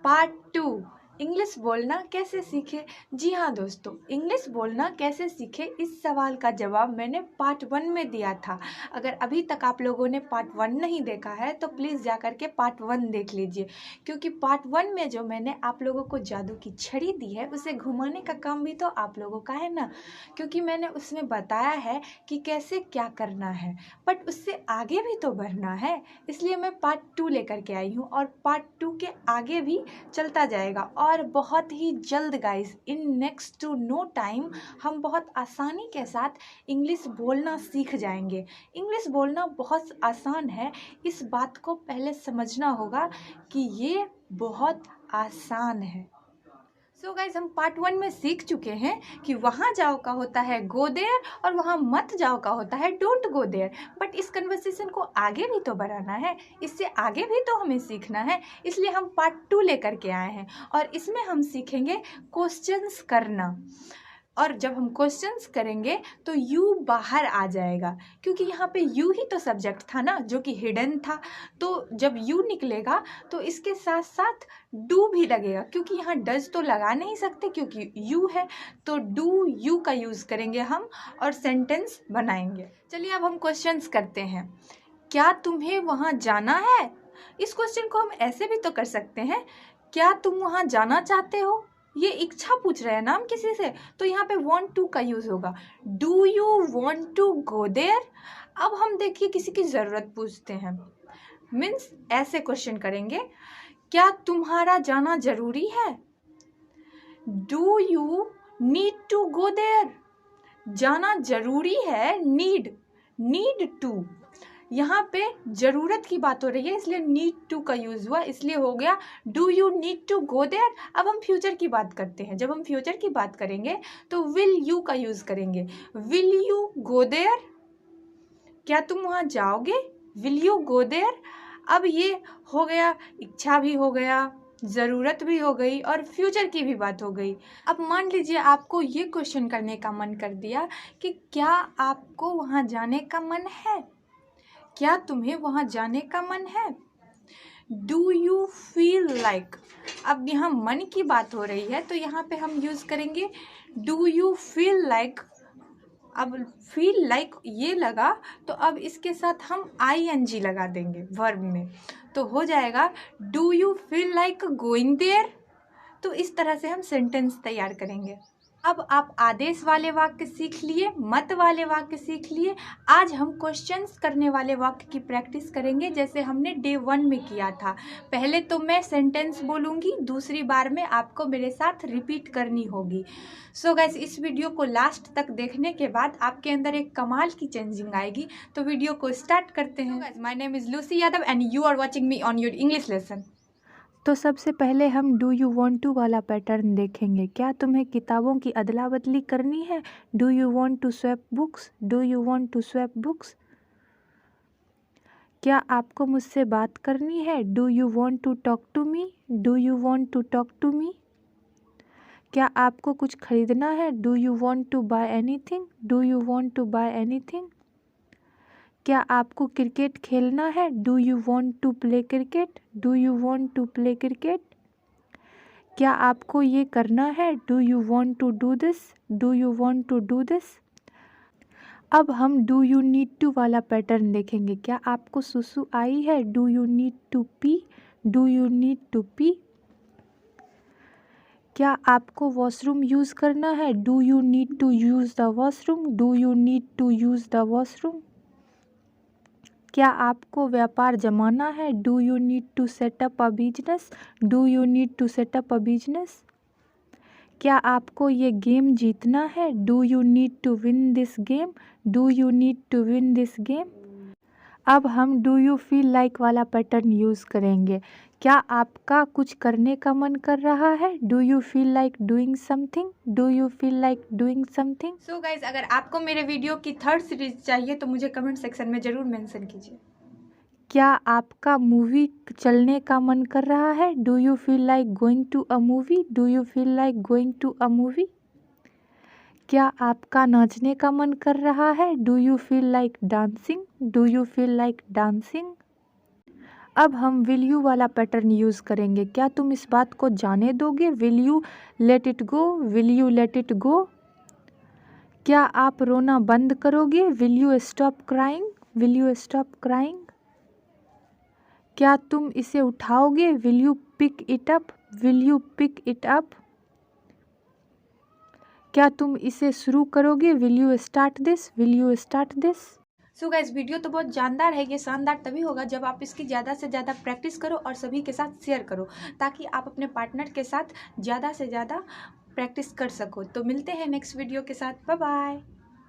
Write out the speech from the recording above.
Part 2 English बोलना कैसे सीखे। जी हाँ दोस्तों, इंग्लिश बोलना कैसे सीखे इस सवाल का जवाब मैंने पार्ट 1 में दिया था। अगर अभी तक आप लोगों ने पार्ट 1 नहीं देखा है तो प्लीज़ जा कर के पार्ट 1 देख लीजिए, क्योंकि पार्ट 1 में जो मैंने आप लोगों को जादू की छड़ी दी है उसे घुमाने का काम भी तो आप लोगों का है ना, क्योंकि मैंने उसमें बताया है कि कैसे क्या करना है, बट उससे आगे भी तो बढ़ना है। इसलिए मैं पार्ट 2 लेकर के आई हूँ और पार्ट 2 के आगे भी चलता जाएगा और बहुत ही जल्द guys, in next to no time हम बहुत आसानी के साथ इंग्लिश बोलना सीख जाएंगे। इंग्लिश बोलना बहुत आसान है, इस बात को पहले समझना होगा कि ये बहुत आसान है। सो गाइज, हम पार्ट 1 में सीख चुके हैं कि वहाँ जाओ का होता है गो देयर और वहाँ मत जाओ का होता है डोंट गो देयर। बट इस कन्वर्सेशन को आगे भी तो बढ़ाना है, इससे आगे भी तो हमें सीखना है, इसलिए हम पार्ट 2 लेकर के आए हैं और इसमें हम सीखेंगे क्वेश्चंस करना। और जब हम क्वेश्चंस करेंगे तो यू बाहर आ जाएगा, क्योंकि यहाँ पे यू ही तो सब्जेक्ट था ना जो कि हिडन था। तो जब यू निकलेगा तो इसके साथ साथ डू भी लगेगा, क्योंकि यहाँ डज तो लगा नहीं सकते क्योंकि यू है, तो डू यू का यूज़ करेंगे हम और सेंटेंस बनाएंगे। चलिए अब हम क्वेश्चंस करते हैं। क्या तुम्हें वहाँ जाना है? इस क्वेश्चन को हम ऐसे भी तो कर सकते हैं, क्या तुम वहाँ जाना चाहते हो? ये इच्छा पूछ रहे हैं ना हम किसी से, तो यहाँ पे want to का यूज़ होगा। Do you want to go there? अब हम देखिए किसी की ज़रूरत पूछते हैं, मीन्स ऐसे क्वेश्चन करेंगे, क्या तुम्हारा जाना जरूरी है? Do you need to go there? जाना जरूरी है, नीड टू, यहाँ पे ज़रूरत की बात हो रही है इसलिए नीड टू का यूज़ हुआ, इसलिए हो गया do you need to go there. अब हम फ्यूचर की बात करते हैं, जब हम फ्यूचर की बात करेंगे तो विल यू का यूज़ करेंगे। Will you go there? क्या तुम वहाँ जाओगे? Will you go there? अब ये हो गया, इच्छा भी हो गया, ज़रूरत भी हो गई और फ्यूचर की भी बात हो गई। अब मान लीजिए आपको ये क्वेश्चन करने का मन कर दिया कि क्या आपको वहाँ जाने का मन है? क्या तुम्हें वहाँ जाने का मन है? Do you feel like? अब यहाँ मन की बात हो रही है तो यहाँ पे हम यूज़ करेंगे डू यू फील लाइक। अब फील लाइक ये लगा तो अब इसके साथ हम ing लगा देंगे वर्ब में, तो हो जाएगा do you feel like going there. तो इस तरह से हम सेंटेंस तैयार करेंगे। अब आप आदेश वाले वाक्य सीख लिए, मत वाले वाक्य सीख लिए। आज हम क्वेश्चंस करने वाले वाक्य की प्रैक्टिस करेंगे जैसे हमने डे 1 में किया था। पहले तो मैं सेंटेंस बोलूँगी, दूसरी बार में आपको मेरे साथ रिपीट करनी होगी। सो गाइस, इस वीडियो को लास्ट तक देखने के बाद आपके अंदर एक कमाल की चेंजिंग आएगी। तो वीडियो को स्टार्ट करते हैं। My name is Lucy Yadav and you are watching me on your English lesson. तो सबसे पहले हम डू यू वॉन्ट टू वाला पैटर्न देखेंगे। क्या तुम्हें किताबों की अदला बदली करनी है? Do you want to swap books? Do you want to swap books? क्या आपको मुझसे बात करनी है? Do you want to talk to me? Do you want to talk to me? क्या आपको कुछ खरीदना है? Do you want to buy anything? Do you want to buy anything? क्या आपको क्रिकेट खेलना है? Do you want to play cricket? Do you want to play cricket? क्या आपको ये करना है? Do you want to do this? Do you want to do this? अब हम डू यू नीड टू वाला पैटर्न देखेंगे। क्या आपको सुसु आई है? Do you need to pee? Do you need to pee? क्या आपको वॉशरूम यूज़ करना है? Do you need to use the washroom? Do you need to use the washroom? क्या आपको व्यापार जमाना है? Do you need to set up a business? Do you need to set up a business? क्या आपको ये गेम जीतना है? Do you need to win this game? Do you need to win this game? अब हम डू यू फील लाइक वाला pattern use करेंगे। क्या आपका कुछ करने का मन कर रहा है? Do you feel like doing something? Do you feel like doing something? So guys, अगर आपको मेरे वीडियो की 3rd सीरीज चाहिए तो मुझे कमेंट सेक्शन में ज़रूर मेंशन कीजिए। क्या आपका मूवी चलने का मन कर रहा है? Do you feel like going to a movie? Do you feel like going to a movie? क्या आपका नाचने का मन कर रहा है? Do you feel like dancing? Do you feel like dancing? अब हम विल यू वाला पैटर्न यूज़ करेंगे। क्या तुम इस बात को जाने दोगे? Will you let it go? Will you let it go? क्या आप रोना बंद करोगे? Will you stop crying? Will you stop crying? क्या तुम इसे उठाओगे? Will you pick it up? Will you pick it up? क्या तुम इसे शुरू करोगे? Will you start this? Will you start this? So guys, video तो बहुत जानदार है। ये शानदार तभी होगा जब आप इसकी ज़्यादा से ज़्यादा प्रैक्टिस करो और सभी के साथ शेयर करो, ताकि आप अपने पार्टनर के साथ ज़्यादा से ज़्यादा प्रैक्टिस कर सको। तो मिलते हैं नेक्स्ट वीडियो के साथ। Bye bye.